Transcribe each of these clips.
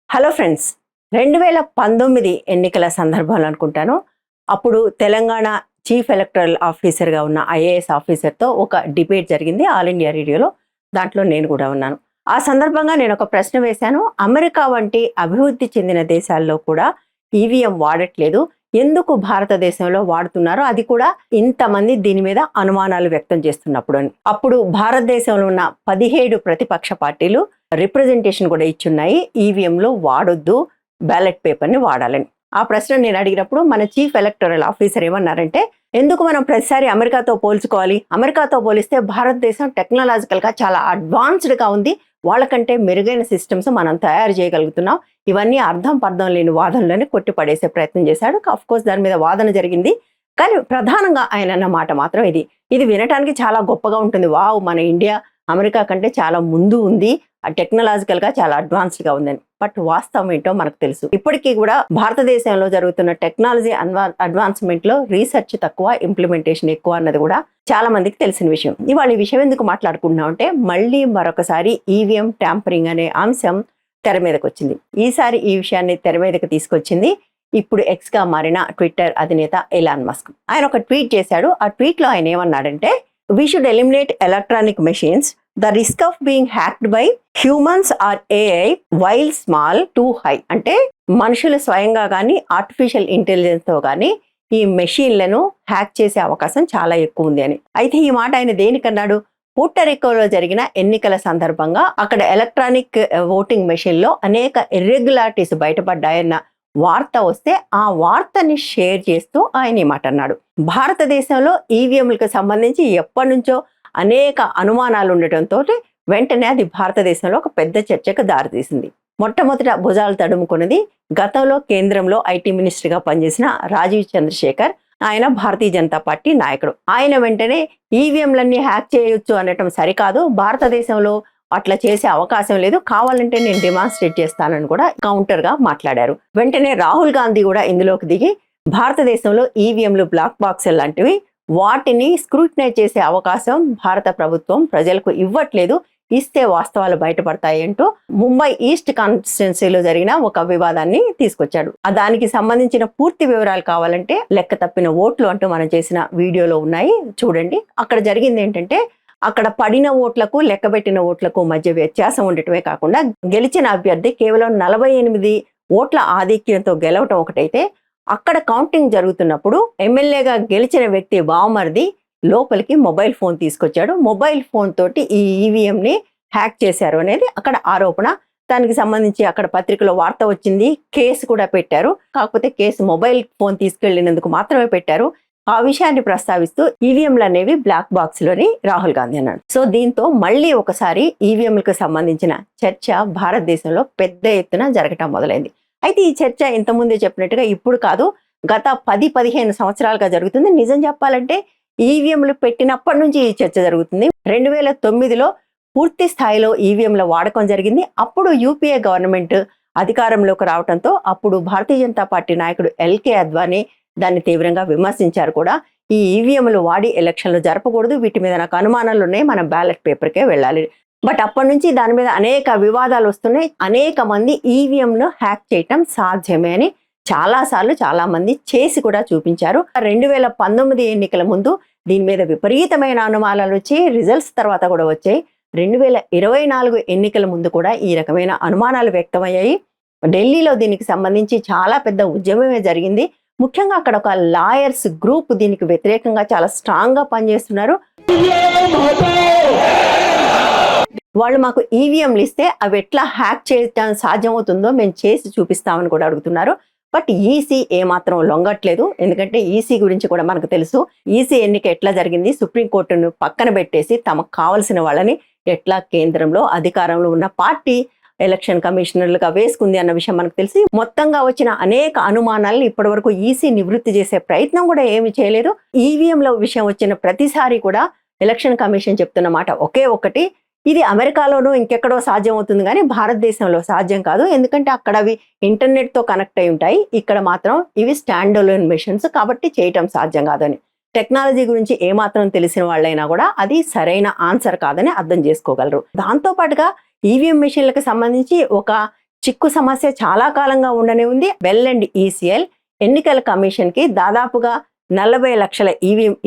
Hello friends, 2019 ఎన్నికల సందర్భంలో అనుకుంటాను. అప్పుడు తెలంగాణ చీఫ్ ఎలక్టరల్ ఆఫీసర్గా ఉన్న ఐఏఎస్ ఆఫీసర్తో ఒక డిబేట్ జరిగింది ఆల్ ఇండియా రేడియోలో. దాంట్లో నేను కూడా ఉన్నాను. ఆ సందర్భంగా నేను ఒక ప్రశ్న వేశాను. అమెరికా వంటి అభివృద్ధి చెందిన దేశాల్లో కూడా ఈవీఎం వాడట్లేదు, ఎందుకు భారతదేశంలో వాడుతున్నారో, అది కూడా ఇంతమంది దీని మీద అనుమానాలు వ్యక్తం చేస్తున్నప్పుడు అని. అప్పుడు భారతదేశంలో ఉన్న 17 ప్రతిపక్ష పార్టీలు రిప్రజెంటేషన్ కూడా ఇచ్చున్నాయి, ఈవీఎంలో వాడొద్దు, బ్యాలెట్ పేపర్ని వాడాలని. ఆ ప్రశ్న నేను అడిగినప్పుడు మన చీఫ్ ఎలక్టరల్ ఆఫీసర్ ఏమన్నారంటే, ఎందుకు మనం ప్రతిసారి అమెరికాతో పోల్చుకోవాలి, అమెరికాతో పోలిస్తే భారతదేశం టెక్నాలజికల్గా చాలా అడ్వాన్స్డ్గా ఉంది, వాళ్ళకంటే మెరుగైన సిస్టమ్స్ మనం తయారు చేయగలుగుతున్నాం, ఇవన్నీ అర్థం పర్థం లేని వాదనలని కొట్టిపడేసే ప్రయత్నం చేశాడు. అఫ్ కోర్స్ దాని మీద వాదన జరిగింది, కానీ ప్రధానంగా ఆయన అన్న మాట మాత్రం ఇది వినటానికి చాలా గొప్పగా ఉంటుంది. వావ్, మన ఇండియా అమెరికా కంటే చాలా ముందు ఉంది, టెక్నాలజికల్గా చాలా అడ్వాన్స్డ్గా ఉందని. బట్ వాస్తవం ఏంటో మనకు తెలుసు. ఇప్పటికీ కూడా భారతదేశంలో జరుగుతున్న టెక్నాలజీ అడ్వాన్స్మెంట్లో రీసెర్చ్ తక్కువ, ఇంప్లిమెంటేషన్ ఎక్కువ అన్నది కూడా చాలా మందికి తెలిసిన విషయం. ఇవాళ ఈ విషయం ఎందుకు మాట్లాడుకుంటున్నాం అంటే, మళ్ళీ మరొకసారి ఈవీఎం ట్యాంపరింగ్ అనే అంశం తెర మీదకి వచ్చింది. ఈసారి ఈ విషయాన్ని తెర మీదకి తీసుకొచ్చింది ఇప్పుడు ఎక్స్గా మారిన ట్విట్టర్ అధినేత ఎలాన్ మస్క్. ఆయన ఒక ట్వీట్ చేశాడు. ఆ ట్వీట్లో ఆయన ఏమన్నాడంటే, we should eliminate electronic machines. The risk of being hacked by humans or AI while small too high. అంటే మనుషులు స్వయంగా కానీ ఆర్టిఫిషియల్ ఇంటెలిజెన్స్తో కానీ ఈ మెషిన్లను హ్యాక్ చేసే అవకాశం చాలా ఎక్కువ ఉంది అని. అయితే ఈ మాట ఆయన దేనికన్నాడు? పుర్టోరికోలో జరిగిన ఎన్నికల సందర్భంగా అక్కడ ఎలక్ట్రానిక్ ఓటింగ్ మెషిన్లో అనేక ఇర్రెగ్యులారిటీస్ బయటపడ్డాయన్న వార్త వస్తే ఆ వార్తని షేర్ చేస్తూ ఆయన ఈ మాట అన్నాడు. భారతదేశంలో ఈవీఎంలకు సంబంధించి ఎప్పటి నుంచో అనేక అనుమానాలు ఉండటంతో వెంటనే అది భారతదేశంలో ఒక పెద్ద చర్చకు దారితీసింది. మొట్టమొదట భుజాలు తడుముకున్నది గతంలో కేంద్రంలో ఐటీ మినిస్టర్గా పనిచేసిన రాజీవ్ చంద్రశేఖర్. ఆయన భారతీయ జనతా పార్టీ నాయకుడు. ఆయన వెంటనే ఈవీఎంలన్నీ హ్యాక్ చేయొచ్చు అనటం సరికాదు, భారతదేశంలో అట్లా చేసే అవకాశం లేదు, కావాలంటే నేను డెమాన్స్ట్రేట్ చేస్తానని కూడా కౌంటర్గా మాట్లాడారు. వెంటనే రాహుల్ గాంధీ కూడా ఇందులోకి దిగి భారతదేశంలో ఈవీఎంలు బ్లాక్ బాక్స్ లాంటివి, వాటిని స్క్రూటినైజ్ చేసే అవకాశం భారత ప్రభుత్వం ప్రజలకు ఇవ్వట్లేదు, ఇస్తే వాస్తవాలు బయటపడతాయి అంటూ ముంబై ఈస్ట్ కాన్స్టిట్యున్సీలో జరిగిన ఒక వివాదాన్ని తీసుకొచ్చాడు. దానికి సంబంధించిన పూర్తి వివరాలు కావాలంటే లెక్క తప్పిన ఓట్లు అంటూ మనం చేసిన వీడియోలో ఉన్నాయి, చూడండి. అక్కడ జరిగింది ఏంటంటే, అక్కడ పడిన ఓట్లకు లెక్కబెట్టిన ఓట్లకు మధ్య వ్యత్యాసం ఉండటమే కాకుండా గెలిచిన అభ్యర్థి కేవలం 48 ఓట్ల ఆధిక్యంతో గెలవటం ఒకటైతే, అక్కడ కౌంటింగ్ జరుగుతున్నప్పుడు ఎమ్మెల్యేగా గెలిచిన వ్యక్తి బావమరిది లోపలికి మొబైల్ ఫోన్ తీసుకొచ్చాడు, మొబైల్ ఫోన్ తోటి ఈ ఈవీఎంని హ్యాక్ చేశారు అనేది అక్కడ ఆరోపణ. దానికి సంబంధించి అక్కడ పత్రికలో వార్త వచ్చింది, కేసు కూడా పెట్టారు. కాకపోతే కేసు మొబైల్ ఫోన్ తీసుకెళ్లినందుకు మాత్రమే పెట్టారు. ఆ విషయాన్ని ప్రస్తావిస్తూ ఈవీఎంలు అనేవి బ్లాక్ బాక్స్ లోని రాహుల్ గాంధీ అన్నాడు. సో దీంతో మళ్ళీ ఒకసారి ఈవీఎంలకు సంబంధించిన చర్చ భారతదేశంలో పెద్ద ఎత్తున జరగటం మొదలైంది. అయితే ఈ చర్చ ఇంతకుముందే చెప్పినట్టుగా ఇప్పుడు కాదు, గత 10-15 సంవత్సరాలుగా జరుగుతుంది. నిజం చెప్పాలంటే ఈవీఎంలు పెట్టినప్పటి నుంచి ఈ చర్చ జరుగుతుంది. 2009లో పూర్తి స్థాయిలో ఈవీఎంల వాడకం జరిగింది. అప్పుడు యూపీఏ గవర్నమెంట్ అధికారంలోకి రావడంతో అప్పుడు భారతీయ జనతా పార్టీ నాయకుడు ఎల్కే అద్వానీ దాన్ని తీవ్రంగా విమర్శించారు కూడా. ఈ ఈవీఎంలు వాడి ఎలక్షన్లు జరపకూడదు, వీటి మీద నాకు అనుమానాలు ఉన్నాయి, మనం బ్యాలెట్ పేపర్కే వెళ్ళాలి. బట్ అప్పటి నుంచి దాని మీద అనేక వివాదాలు వస్తున్నాయి. అనేక మంది ఈవీఎంను హ్యాక్ చేయటం సాధ్యమే అని చాలాసార్లు చాలా మంది చేసి కూడా చూపించారు. 2019 ఎన్నికల ముందు దీని మీద విపరీతమైన అనుమానాలు వచ్చాయి, రిజల్ట్స్ తర్వాత కూడా వచ్చాయి. 2024 ఎన్నికల ముందు కూడా ఈ రకమైన అనుమానాలు వ్యక్తమయ్యాయి. ఢిల్లీలో దీనికి సంబంధించి చాలా పెద్ద ఉద్యమమే జరిగింది. ముఖ్యంగా అక్కడ ఒక లాయర్స్ గ్రూప్ దీనికి వ్యతిరేకంగా చాలా స్ట్రాంగ్ గా పనిచేస్తున్నారు. వాళ్ళు మాకు ఈవీఎంలు ఇస్తే అవి ఎట్లా హ్యాక్ చేయడం సాధ్యమవుతుందో మేము చేసి చూపిస్తామని కూడా అడుగుతున్నారు. బట్ ఈసీ ఏమాత్రం లొంగట్లేదు, ఎందుకంటే ఈసీ గురించి కూడా మనకు తెలుసు. ఈసీ ఎన్నిక ఎట్లా జరిగింది, సుప్రీంకోర్టును పక్కన పెట్టేసి తమకు కావలసిన వాళ్ళని ఎట్లా కేంద్రంలో అధికారంలో ఉన్న పార్టీ ఎలక్షన్ కమిషనర్లుగా వేసుకుంది అన్న విషయం మనకు తెలిసి, మొత్తంగా వచ్చిన అనేక అనుమానాలను ఇప్పటి వరకు ఈసీ నివృత్తి చేసే ప్రయత్నం కూడా ఏమి చేయలేదు. ఈవీఎంల విషయం వచ్చిన ప్రతిసారి కూడా ఎలక్షన్ కమిషన్ చెప్తున్న మాట ఒకే ఒకటి, ఇది అమెరికాలోనూ ఇంకెక్కడో సాధ్యం అవుతుంది కానీ భారతదేశంలో సాధ్యం కాదు, ఎందుకంటే అక్కడ అవి ఇంటర్నెట్తో కనెక్ట్ అయి ఉంటాయి, ఇక్కడ మాత్రం ఇవి స్టాండ్ అలోన్ మెషిన్స్ కాబట్టి చేయటం సాధ్యం కాదని. టెక్నాలజీ గురించి ఏమాత్రం తెలిసిన వాళ్ళైనా కూడా అది సరైన ఆన్సర్ కాదని అర్థం చేసుకోగలరు. దాంతో పాటుగా ఈవీఎం మెషిన్లకు సంబంధించి ఒక చిక్కు సమస్య చాలా కాలంగా ఉండనే ఉంది. వెల్ అండ్ ఈసీఎల్ ఎన్నికల కమిషన్కి దాదాపుగా 40 లక్షల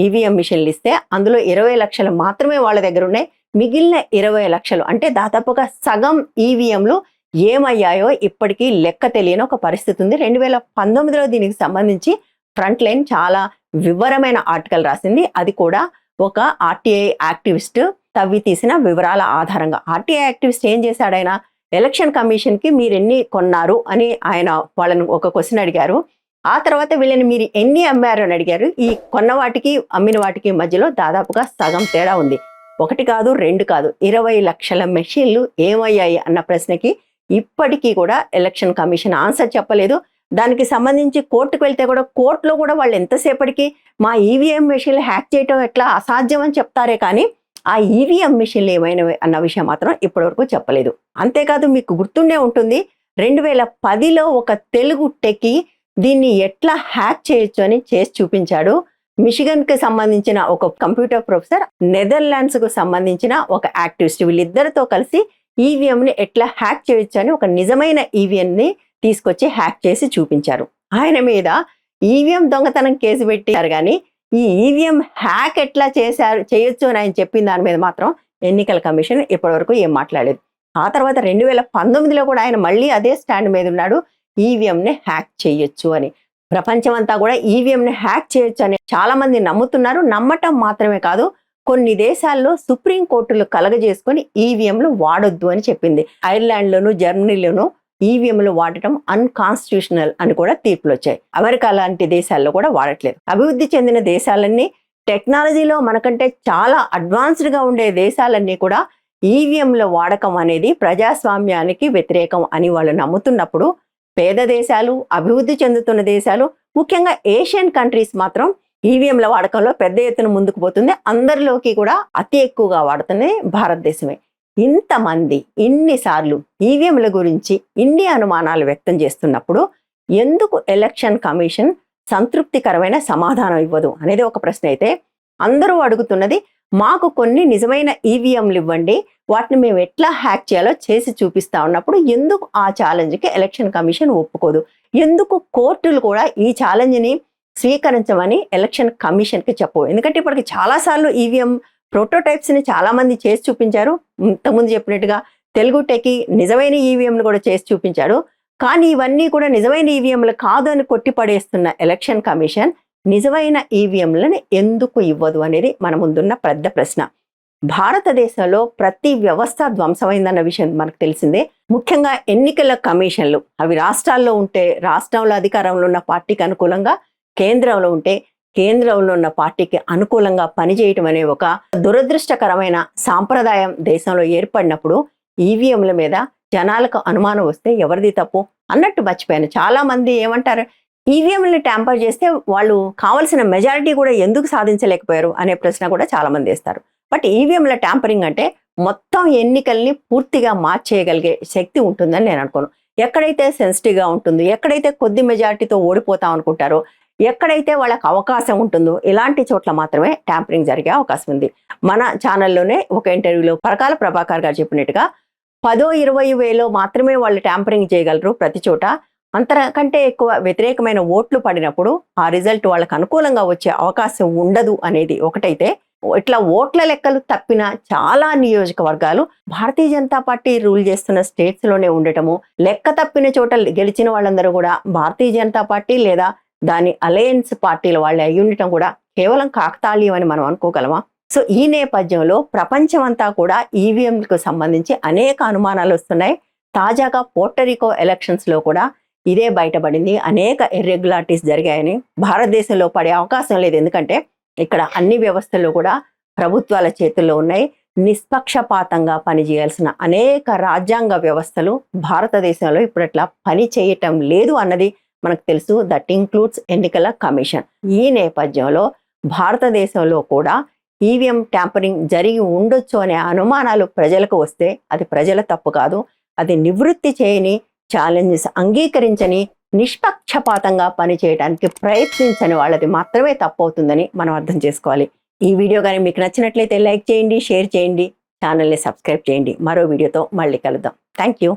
ఈవీఎం మిషన్లు ఇస్తే అందులో 20 లక్షలు మాత్రమే వాళ్ళ దగ్గర ఉన్నాయి. మిగిలిన 20 లక్షలు అంటే దాదాపుగా సగం ఈవీఎంలు ఏమయ్యాయో ఇప్పటికీ లెక్క తెలియని ఒక పరిస్థితి ఉంది. 2019లో దీనికి సంబంధించి ఫ్రంట్ లైన్ చాలా వివరమైన ఆర్టికల్ రాసింది. అది కూడా ఒక ఆర్టీఐ యాక్టివిస్ట్ తవ్వి తీసిన వివరాల ఆధారంగా. ఆర్టీఐ యాక్టివిస్ట్ ఏం చేశాడు, ఆయన ఎలక్షన్ కమిషన్కి మీరు ఎన్ని కొన్నారు అని ఆయన వాళ్ళని ఒక క్వశ్చన్ అడిగారు. ఆ తర్వాత వీళ్ళని మీరు ఎన్ని అమ్మారు అని అడిగారు. ఈ కొన్న వాటికి అమ్మిన వాటికి మధ్యలో దాదాపుగా సగం తేడా ఉంది. 1 కాదు 2 కాదు 20 లక్షల మెషిన్లు ఏమయ్యాయి అన్న ప్రశ్నకి ఇప్పటికీ కూడా ఎలక్షన్ కమిషన్ ఆన్సర్ చెప్పలేదు. దానికి సంబంధించి కోర్టుకు వెళ్తే కూడా కోర్టులో కూడా వాళ్ళు ఎంతసేపటికి మా ఈవీఎం మెషిన్లు హ్యాక్ చేయటం ఎట్లా అసాధ్యం అని చెప్తారే కానీ ఆ ఈవీఎం మెషిన్లు ఏమైనవి అన్న విషయం మాత్రం ఇప్పటివరకు చెప్పలేదు. అంతేకాదు మీకు గుర్తుండే ఉంటుంది 2010లో ఒక తెలుగు టెకీ దీన్ని ఎట్లా హ్యాక్ చేయొచ్చు అని చేసి చూపించాడు. మిషిగన్కి సంబంధించిన ఒక కంప్యూటర్ ప్రొఫెసర్, నెదర్లాండ్స్కు సంబంధించిన ఒక యాక్టివిస్ట్, వీళ్ళిద్దరితో కలిసి ఈవీఎంని ఎట్లా హ్యాక్ చేయొచ్చు అని ఒక నిజమైన ఈవీఎంని తీసుకొచ్చి హ్యాక్ చేసి చూపించారు. ఆయన మీద ఈవీఎం దొంగతనం కేసు పెట్టారు కానీ ఈ ఈవీఎం హ్యాక్ ఎట్లా చేయొచ్చు అని ఆయన చెప్పిన దాని మీద మాత్రం ఎన్నికల కమిషన్ ఇప్పటివరకు ఏం మాట్లాడలేదు. ఆ తర్వాత 2019లో కూడా ఆయన మళ్ళీ అదే స్టాండ్ మీద ఉన్నాడు, ఈవీఎంని హ్యాక్ చేయొచ్చు అని. ప్రపంచం అంతా కూడా ఈవీఎంని హ్యాక్ చేయొచ్చు అని చాలా మంది నమ్ముతున్నారు. నమ్మటం మాత్రమే కాదు, కొన్ని దేశాల్లో సుప్రీంకోర్టులు కలగజేసుకొని ఈవీఎంలు వాడొద్దు అని చెప్పింది. ఐర్లాండ్లోను జర్మనీలోను ఈవీఎంలు వాడటం అన్కాన్స్టిట్యూషనల్ అని కూడా తీర్పులు వచ్చాయి. అమెరికా లాంటి దేశాల్లో కూడా వాడట్లేదు. అభివృద్ధి చెందిన దేశాలన్నీ, టెక్నాలజీలో మనకంటే చాలా అడ్వాన్స్డ్గా ఉండే దేశాలన్నీ కూడా ఈవీఎంల వాడకం అనేది ప్రజాస్వామ్యానికి వ్యతిరేకం అని వాళ్ళు నమ్ముతున్నప్పుడు, పేద దేశాలు, అభివృద్ధి చెందుతున్న దేశాలు, ముఖ్యంగా ఏషియన్ కంట్రీస్ మాత్రం ఈవీఎంల వాడకంలో పెద్ద ఎత్తున ముందుకు పోతుంది. అందరిలోకి కూడా అతి ఎక్కువగా వాడుతున్నది భారతదేశమే. ఇంతమంది ఇన్నిసార్లు ఈవీఎంల గురించి ఇన్ని అనుమానాలు వ్యక్తం చేస్తున్నప్పుడు ఎందుకు ఎలక్షన్ కమిషన్ సంతృప్తికరమైన సమాధానం ఇవ్వదు అనేది ఒక ప్రశ్న అయితే, అందరూ అడుగుతున్నది మాకు కొన్ని నిజమైన ఈవీఎంలు ఇవ్వండి, వాటిని మేము ఎట్లా హ్యాక్ చేయాలో చేసి చూపిస్తా ఉన్నప్పుడు ఎందుకు ఆ ఛాలెంజ్కి ఎలక్షన్ కమిషన్ ఒప్పుకోదు? ఎందుకు కోర్టులు కూడా ఈ ఛాలెంజ్ని స్వీకరించమని ఎలక్షన్ కమిషన్కి చెప్పవు? ఎందుకంటే ఇప్పటికి చాలాసార్లు ఈవీఎం ప్రోటోటైప్స్ని చాలామంది చేసి చూపించారు. ఇంతకుముందు చెప్పినట్టుగా తెలుగు టెకీ నిజమైన ఈవీఎంను కూడా చేసి చూపించాడు. కానీ ఇవన్నీ కూడా నిజమైన ఈవీఎంలు కాదు అని కొట్టిపడేస్తున్న ఎలక్షన్ కమిషన్ నిజమైన ఈవీఎంలను ఎందుకు ఇవ్వదు అనేది మన ముందున్న పెద్ద ప్రశ్న. భారతదేశంలో ప్రతి వ్యవస్థ ధ్వంసమైందన్న విషయం మనకు తెలిసిందే. ముఖ్యంగా ఎన్నికల కమిషన్లు అవి రాష్ట్రాల్లో ఉంటే రాష్ట్రంలో అధికారంలో ఉన్న పార్టీకి అనుకూలంగా, కేంద్రంలో ఉంటే కేంద్రంలో ఉన్న పార్టీకి అనుకూలంగా పనిచేయటం అనే ఒక దురదృష్టకరమైన సాంప్రదాయం దేశంలో ఏర్పడినప్పుడు ఈవీఎంల మీద జనాలకు అనుమానం వస్తే ఎవరిది తప్పు అన్నట్టు మర్చిపోయాను. చాలా మంది ఏమంటారు, ఈవీఎంని ట్యాంపర్ చేస్తే వాళ్ళు కావలసిన మెజారిటీ కూడా ఎందుకు సాధించలేకపోయారు అనే ప్రశ్న కూడా చాలా మంది వేస్తారు. బట్ ఈవీఎంల ట్యాంపరింగ్ అంటే మొత్తం ఎన్నికల్ని పూర్తిగా మార్చేయగలిగే శక్తి ఉంటుందని నేను అనుకోను. ఎక్కడైతే సెన్సిటివ్గా ఉంటుందో, ఎక్కడైతే కొద్ది మెజారిటీతో ఓడిపోతాం అనుకుంటారో, ఎక్కడైతే వాళ్ళకి అవకాశం ఉంటుందో ఇలాంటి చోట్ల మాత్రమే ట్యాంపరింగ్ జరిగే అవకాశం ఉంది. మన ఛానల్లోనే ఒక ఇంటర్వ్యూలో పరకాల ప్రభాకర్ గారు చెప్పినట్టుగా 10-20 వేలో మాత్రమే వాళ్ళు ట్యాంపరింగ్ చేయగలరు ప్రతి చోట. అంతకంటే ఎక్కువ వ్యతిరేకమైన ఓట్లు పడినప్పుడు ఆ రిజల్ట్ వాళ్ళకు అనుకూలంగా వచ్చే అవకాశం ఉండదు అనేది ఒకటైతే, ఇట్లా ఓట్ల లెక్కలు తప్పిన చాలా నియోజకవర్గాలు భారతీయ జనతా పార్టీ రూల్ చేస్తున్న స్టేట్స్లోనే ఉండటము, లెక్క తప్పిన చోట గెలిచిన వాళ్ళందరూ కూడా భారతీయ జనతా పార్టీ లేదా దాని అలయన్స్ పార్టీల వాళ్ళు అయి ఉండటం కూడా కేవలం కాకతాళీయం అని మనం అనుకోగలమా? సో ఈ నేపథ్యంలో ప్రపంచం అంతా కూడా ఈవీఎంలకు సంబంధించి అనేక అనుమానాలు వస్తున్నాయి. తాజాగా పోర్టరికో ఎలక్షన్స్లో కూడా ఇదే బయటపడింది. అనేక ఇర్రెగ్యులారిటీస్ జరిగాయని. భారతదేశంలో పడే అవకాశం లేదు, ఎందుకంటే ఇక్కడ అన్ని వ్యవస్థలు కూడా ప్రభుత్వాల చేతుల్లో ఉన్నాయి. నిష్పక్షపాతంగా పనిచేయాల్సిన అనేక రాజ్యాంగ వ్యవస్థలు భారతదేశంలో ఇప్పుడు అట్లా పని చేయటం లేదు అన్నది మనకు తెలుసు. దట్ ఇంక్లూడ్స్ ఎన్నికల కమిషన్. ఈ నేపథ్యంలో భారతదేశంలో కూడా ఈవీఎం ట్యాంపరింగ్ జరిగి ఉండొచ్చు అనే అనుమానాలు ప్రజలకు వస్తే అది ప్రజల తప్పు కాదు. అది నివృత్తి చేయని, ఛాలెంజెస్ అంగీకరించని నిష్పక్షపాతంగా పనిచేయడానికి ప్రయత్నించని వాళ్ళది మాత్రమే తప్పవుతుందని మనం అర్థం చేసుకోవాలి. ఈ వీడియో కానీ మీకు నచ్చినట్లయితే లైక్ చేయండి, షేర్ చేయండి, ఛానల్ని సబ్స్క్రైబ్ చేయండి. మరో వీడియోతో మళ్ళీ కలుద్దాం. Thank you.